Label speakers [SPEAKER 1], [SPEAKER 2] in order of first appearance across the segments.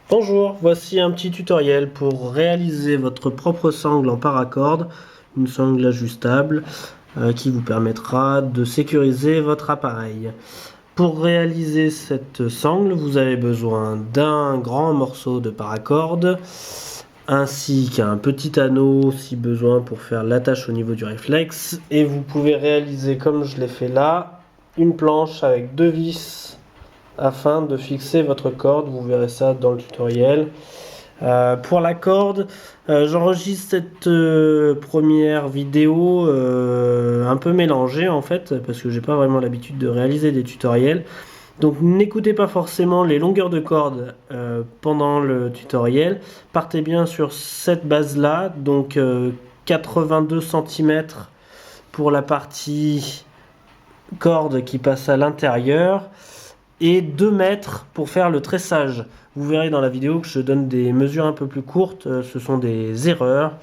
[SPEAKER 1] Bonjour, voici un petit tutoriel pour réaliser votre propre sangle en paracorde, une sangle ajustable qui vous permettra de sécuriser votre appareil. Pour réaliser cette sangle, vous avez besoin d'un grand morceau de paracorde, ainsi qu'un petit anneau si besoin pour faire l'attache au niveau du réflexe, et vous pouvez réaliser comme je l'ai fait là, une planche avec deux vis afin de fixer votre corde, vous verrez ça dans le tutoriel. Pour la corde, j'enregistre cette première vidéo un peu mélangée en fait, parce que j'ai pas vraiment l'habitude de réaliser des tutoriels. Donc n'écoutez pas forcément les longueurs de corde pendant le tutoriel. Partez bien sur cette base là, donc 82 cm pour la partie corde qui passe à l'intérieur et 2 mètres pour faire le tressage. Vous verrez dans la vidéo que je donne des mesures un peu plus courtes, ce sont des erreurs.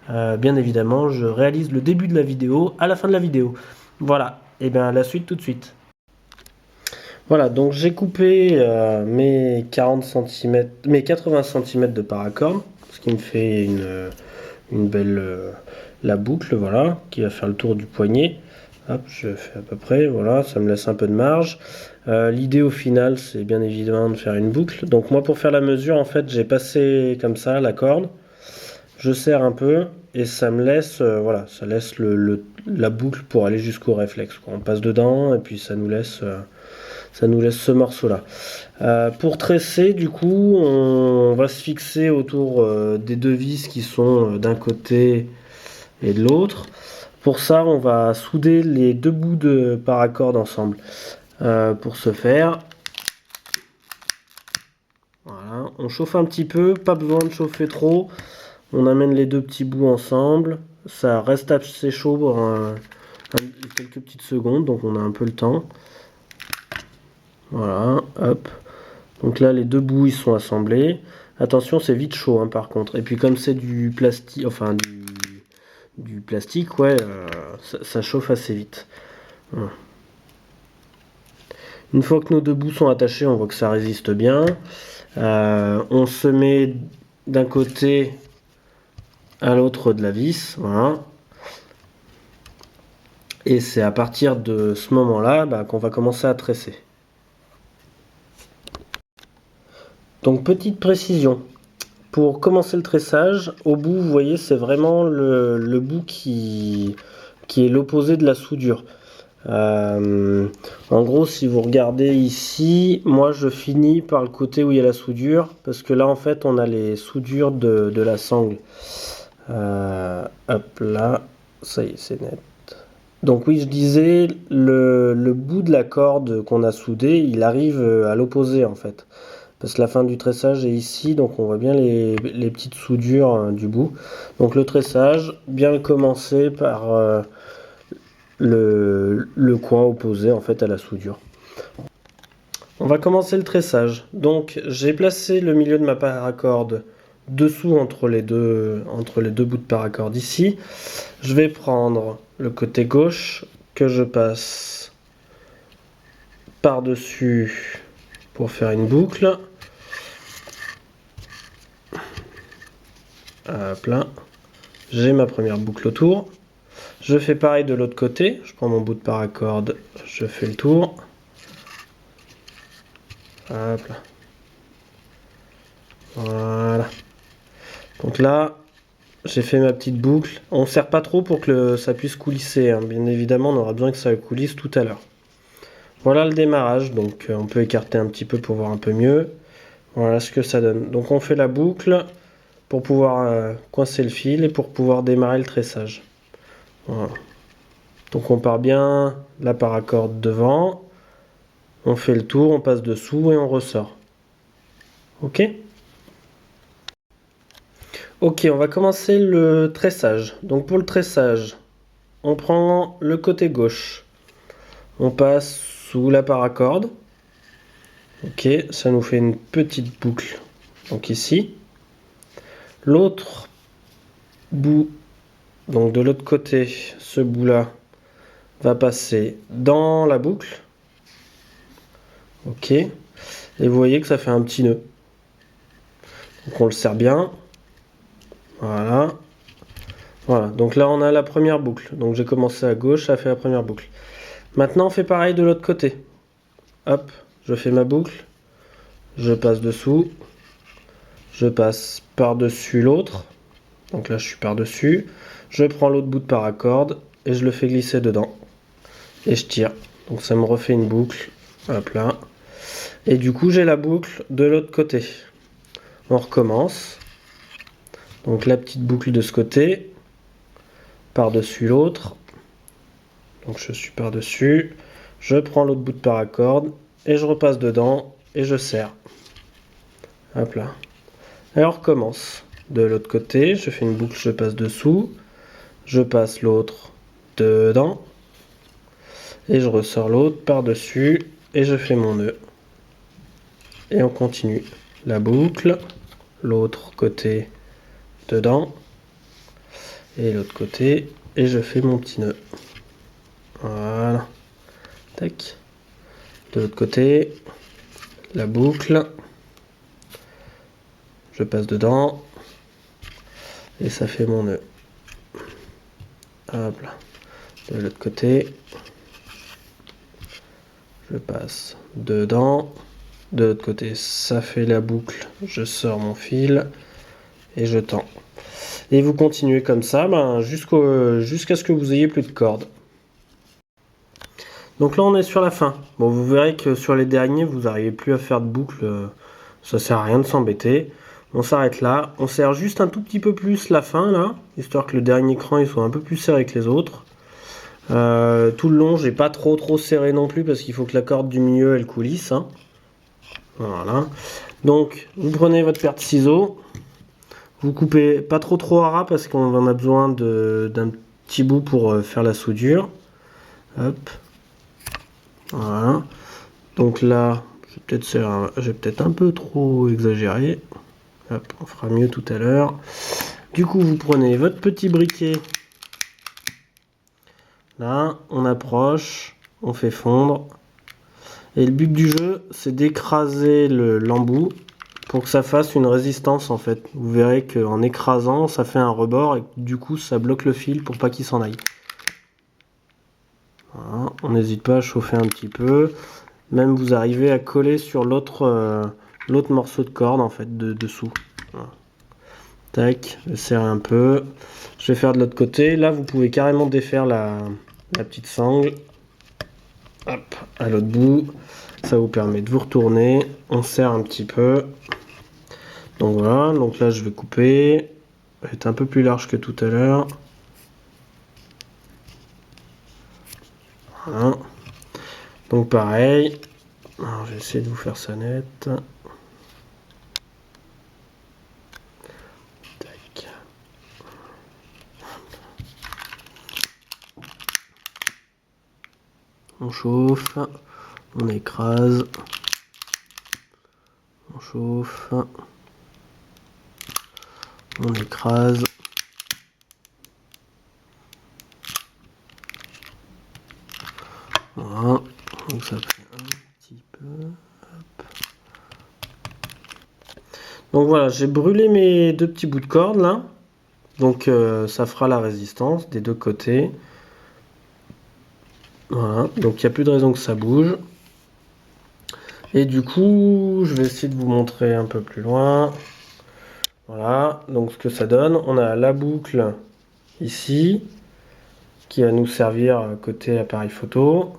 [SPEAKER 1] Bien évidemment, je réalise le début de la vidéo à la fin de la vidéo. Voilà, et bien la suite tout de suite. Voilà, donc j'ai coupé mes 40 cm, mes 80 cm de paracorde, ce qui me fait une belle la boucle, voilà, qui va faire le tour du poignet. Hop, je fais à peu près, voilà, ça me laisse un peu de marge. L'idée au final, c'est bien évidemment de faire une boucle. Donc moi, pour faire la mesure, en fait, j'ai passé comme ça la corde, je serre un peu et ça me laisse, voilà, ça laisse la boucle pour aller jusqu'au réflexe, quoi. On passe dedans et puis ça nous laisse ce morceau-là. Pour tresser, du coup, on va se fixer autour des deux vis qui sont d'un côté et de l'autre. Pour ça, on va souder les deux bouts de paracorde ensemble. Pour ce faire, voilà, on chauffe un petit peu, pas besoin de chauffer trop. On amène les deux petits bouts ensemble. Ça reste assez chaud pour quelques petites secondes, donc on a un peu le temps. Voilà, hop. Donc là, les deux bouts ils sont assemblés. Attention, c'est vite chaud hein, par contre. Et puis comme c'est du plastique, enfin du plastique, ouais, ça chauffe assez vite. Voilà. Une fois que nos deux bouts sont attachés, on voit que ça résiste bien. On se met d'un côté à l'autre de la vis, voilà. Et c'est à partir de ce moment-là qu'on va commencer à tresser. Donc petite précision, pour commencer le tressage, au bout, vous voyez, c'est vraiment le bout qui est l'opposé de la soudure. En gros, si vous regardez ici, moi je finis par le côté où il y a la soudure, parce que là en fait on a les soudures de la sangle. Hop là, ça y est, c'est net. Donc oui, je disais, le bout de la corde qu'on a soudé, il arrive à l'opposé en fait. Parce que la fin du tressage est ici, donc on voit bien les petites soudures du bout. Donc le tressage, bien commencer par le coin opposé en fait à la soudure. On va commencer le tressage. Donc j'ai placé le milieu de ma paracorde dessous entre les deux bouts de paracorde ici. Je vais prendre le côté gauche que je passe par-dessus pour faire une boucle. Hop là. J'ai ma première boucle autour. Je fais pareil de l'autre côté. Je prends mon bout de paracorde, je fais le tour. Hop là. Voilà. Donc là, j'ai fait ma petite boucle. On ne serre pas trop pour que ça puisse coulisser, hein. Bien évidemment, on aura besoin que ça coulisse tout à l'heure. Voilà le démarrage, donc on peut écarter un petit peu pour voir un peu mieux. Voilà ce que ça donne. Donc on fait la boucle pour pouvoir coincer le fil et pour pouvoir démarrer le tressage. Voilà. Donc on part bien la paracorde devant, on fait le tour, on passe dessous et on ressort. Ok ? Ok, on va commencer le tressage. Donc pour le tressage, on prend le côté gauche. On passe sous la paracorde. Ok, ça nous fait une petite boucle. Donc ici. L'autre bout, donc de l'autre côté, ce bout-là va passer dans la boucle. Ok. Et vous voyez que ça fait un petit nœud. Donc on le serre bien. Voilà. Voilà, donc là on a la première boucle. Donc j'ai commencé à gauche, ça fait la première boucle. Maintenant on fait pareil de l'autre côté. Hop, je fais ma boucle. Je passe dessous. Je passe par-dessus l'autre. Donc là je suis par-dessus. Je prends l'autre bout de paracorde et je le fais glisser dedans. Et je tire. Donc ça me refait une boucle. Hop là. Et du coup j'ai la boucle de l'autre côté. On recommence. Donc la petite boucle de ce côté. Par-dessus l'autre. Donc je suis par-dessus. Je prends l'autre bout de paracorde. Et je repasse dedans. Et je serre. Hop là. Et on recommence. De l'autre côté, je fais une boucle, je passe dessous. Je passe l'autre dedans. Et je ressors l'autre par-dessus. Et je fais mon nœud. Et on continue. La boucle. L'autre côté dedans. Et l'autre côté. Et je fais mon petit nœud. Voilà. Tac. De l'autre côté. La boucle. Je passe dedans. Et ça fait mon nœud. Hop là. De l'autre côté. Je passe dedans. De l'autre côté, ça fait la boucle. Je sors mon fil. Et je tends. Et vous continuez comme ça jusqu'à ce que vous ayez plus de cordes. Donc là on est sur la fin. Bon, vous verrez que sur les derniers vous n'arrivez plus à faire de boucle. Ça sert à rien de s'embêter. On s'arrête là. On serre juste un tout petit peu plus la fin là, histoire que le dernier cran il soit un peu plus serré que les autres. Tout le long j'ai pas trop serré non plus parce qu'il faut que la corde du milieu elle coulisse. Hein. Voilà. Donc vous prenez votre paire de ciseaux. Vous coupez pas trop à ras parce qu'on en a besoin d'un petit bout pour faire la soudure. Hop. Voilà. Donc là, j'ai peut-être un peu trop exagéré. Hop, on fera mieux tout à l'heure. Du coup, vous prenez votre petit briquet. Là, on approche, on fait fondre. Et le but du jeu, c'est d'écraser l'embout pour que ça fasse une résistance en fait. Vous verrez qu'en écrasant, ça fait un rebord et du coup, ça bloque le fil pour pas qu'il s'en aille. Voilà, on n'hésite pas à chauffer un petit peu. Même vous arrivez à coller sur l'autre morceau de corde en fait dessous. Voilà. Tac, je serre un peu. Je vais faire de l'autre côté. Là, vous pouvez carrément défaire la petite sangle. Hop, à l'autre bout. Ça vous permet de vous retourner. On serre un petit peu. Donc voilà, donc là je vais couper. Elle est un peu plus large que tout à l'heure. Voilà. Donc pareil. Alors, je vais essayer de vous faire ça net. Tac. On chauffe. On écrase. On chauffe. On écrase. Voilà. Donc ça fait un petit peu. Hop. Donc voilà, j'ai brûlé mes deux petits bouts de corde là. Donc ça fera la résistance des deux côtés. Voilà, donc il n'y a plus de raison que ça bouge. Et du coup, je vais essayer de vous montrer un peu plus loin. Voilà, donc ce que ça donne, on a la boucle ici, qui va nous servir côté appareil photo.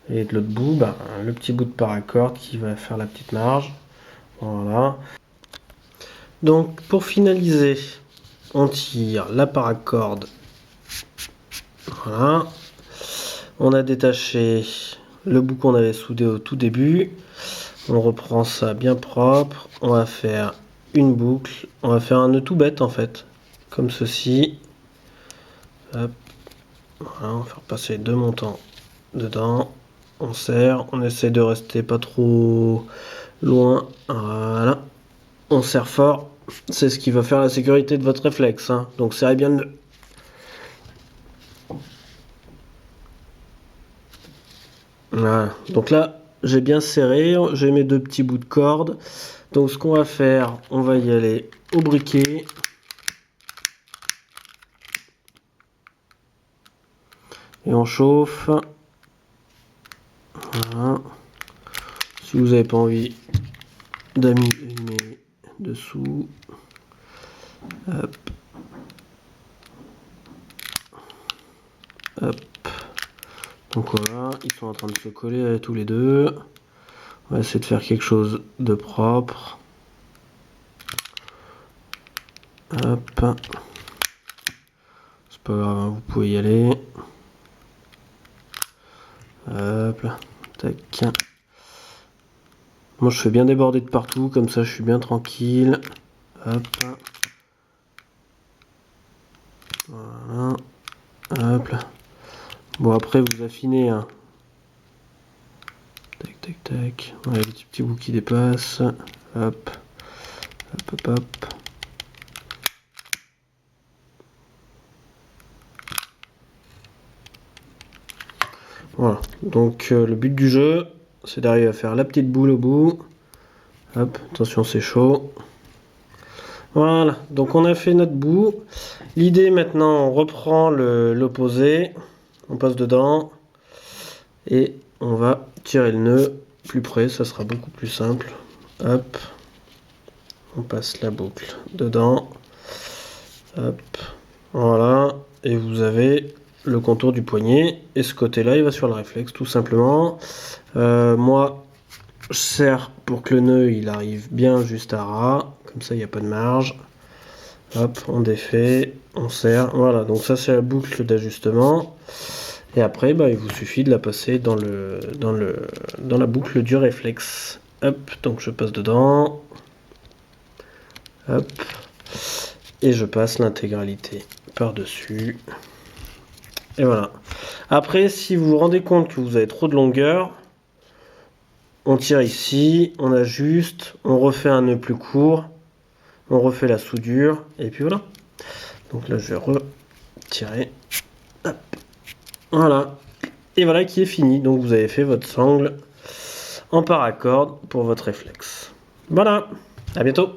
[SPEAKER 1] Et de l'autre bout, le petit bout de paracorde qui va faire la petite marge. Voilà. Donc pour finaliser, on tire la paracorde. Voilà. On a détaché le bout qu'on avait soudé au tout début. On reprend ça bien propre. On va faire une boucle. On va faire un nœud tout bête en fait. Comme ceci. Hop. Voilà, on va faire passer les deux montants dedans. On serre. On essaie de rester pas trop loin. Voilà. On serre fort. C'est ce qui va faire la sécurité de votre réflexe. Hein. Donc serrez bien le nœud. Voilà. Donc là, j'ai bien serré. J'ai mes deux petits bouts de corde. Donc ce qu'on va faire, on va y aller au briquet. Et on chauffe. Voilà. Si vous n'avez pas envie d'allumer dessous. Hop. Hop. Donc voilà, ils sont en train de se coller tous les deux. On va essayer de faire quelque chose de propre. Hop. C'est pas grave, hein, vous pouvez y aller. Hop là. Tac. Moi je fais bien déborder de partout, comme ça je suis bien tranquille. Hop. Voilà. Hop là. Bon après vous affinez. Hein. Tac tac tac. Voilà les petits bouts qui dépassent. Hop. Hop hop hop. Voilà. Donc le but du jeu, c'est d'arriver à faire la petite boule au bout. Hop, attention c'est chaud. Voilà, donc on a fait notre bout. L'idée maintenant, on reprend l'opposé. On passe dedans. Et on va tirer le nœud plus près, ça sera beaucoup plus simple. Hop. On passe la boucle dedans. Hop. Voilà. Et vous avez le contour du poignet. Et ce côté-là, il va sur le réflexe, tout simplement. Moi, je serre pour que le nœud il arrive bien juste à ras. Comme ça, il n'y a pas de marge. Hop, on défait, on serre. Voilà, donc ça c'est la boucle d'ajustement. Et après, bah, il vous suffit de la passer dans la boucle du réflexe. Hop, donc je passe dedans. Hop. Et je passe l'intégralité par-dessus. Et voilà. Après, si vous vous rendez compte que vous avez trop de longueur, on tire ici, on ajuste, on refait un nœud plus court, on refait la soudure, et puis voilà. Donc là, je vais retirer. Hop. Voilà. Et voilà qui est fini. Donc vous avez fait votre sangle en paracorde pour votre réflexe. Voilà. À bientôt.